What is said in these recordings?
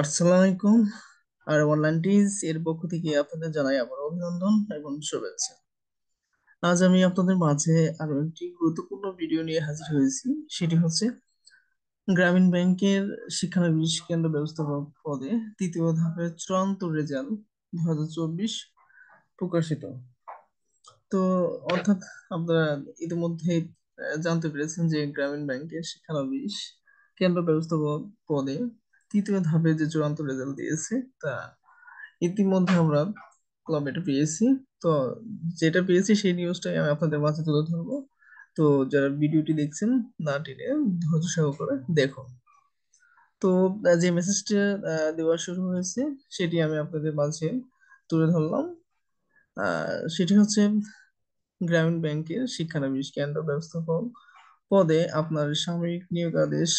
আসসালামু আলাইকুম। আর অনলাইন টিজ এর পক্ষ থেকে আপনাদের জানাই আবার অভিনন্দন এবং শুভেচ্ছা। আজ আমি আপনাদের মাঝে আরো একটি গুরুত্বপূর্ণ ভিডিও নিয়ে হাজির হয়েছি। সেটি হচ্ছে গ্রামীণ ব্যাংকের শিক্ষানবিশ কেন্দ্র ব্যবস্থাপক পদে তৃতীয় ধাপের চূড়ান্ত রেজাল্ট 2024 প্রকাশিত। তো অর্থাৎ আপনারা ইতিমধ্যে জানতে পেরেছেন যে গ্রামীণ ব্যাংকের শিক্ষানবিশ কেন্দ্র ব্যবস্থাপক পদে তৃতীয় ধাপে যে চূড়ান্ত রেজাল্ট দিয়েছে তা ইতিমধ্যে আমরা এটা পেয়েছি। তো যেটা পেয়েছি সেই নিউজটাই আমি আপনাদের মাঝে তুলে ধরবো। তো যারা ভিডিওটি দেখছেন না টেনে ধৈর্য সহকারে দেখুন। তো যে মেসেজটা দেওয়া শুরু হয়েছে সেটি আমি আপনাদের মাঝে তুলে ধরলাম। সেটি হচ্ছে গ্রামীণ ব্যাংকের শিক্ষানবিশ কেন্দ্র ব্যবস্থাপক পদে আপনার সাময়িক নিয়োগ আদেশ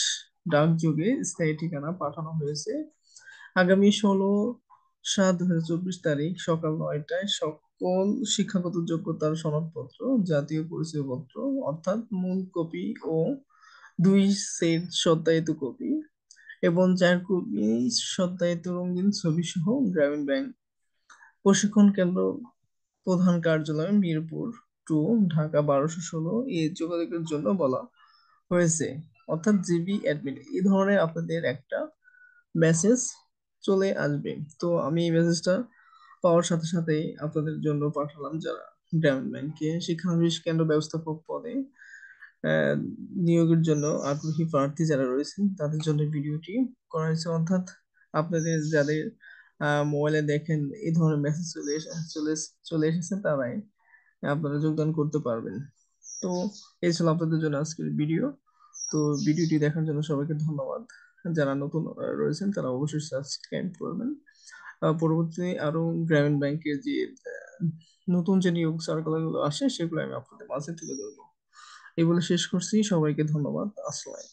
ডাকযোগে স্থায়ী ঠিকানা পাঠানো হয়েছে। আগামী 16/7/2024 সকাল 9টায় সকল শিক্ষাগত যোগ্যতার সনদপত্র, জাতীয় পরিচয়পত্র অর্থাৎ মূল কপি ও 2 সেট সত্যায়িত কপি এবং 4 কপি সত্যায়িত রঙিন ছবি সহ গ্রামীণ ব্যাংক প্রশিক্ষণ কেন্দ্র, প্রধান কার্যালয়, মিরপুর 2, ঢাকা 1216 এ যোগাযোগের জন্য বলা হয়েছে। অর্থাৎ জিবি অ্যাডমিন এই ধরনের আপনাদের একটা মেসেজ চলে আসবে। তো আমি এই মেসেজটা পাওয়ার সাথে সাথেই আপনাদের জন্য পাঠালাম, যারা গ্রামীণ ব্যাংকে শিক্ষানবিশ কেন্দ্র ব্যবস্থাপক পদে আহ, নিয়োগের জন্য আগ্রহী প্রার্থী যারা রয়েছেন তাদের জন্য ভিডিওটি করা হয়েছে। অর্থাৎ আপনাদের যাদের মোবাইলে দেখেন এই ধরনের মেসেজ চলে এসেছে তারাই আপনারা যোগদান করতে পারবেন। তো এই ছিল আপনাদের জন্য আজকের ভিডিও। তো ভিডিওটি দেখার জন্য সবাইকে ধন্যবাদ। যারা নতুন রয়েছেন তারা অবশ্যই সাবস্ক্রাইব করবেন। পরবর্তীতে আরো গ্রামীণ ব্যাংকের যে আহ, নতুন যে নিয়োগ সার্কুলার গুলো আসে সেগুলো আমি আপনাদের মাঝে তুলে ধরবো। এই বলে শেষ করছি। সবাইকে ধন্যবাদ। আসসালাম।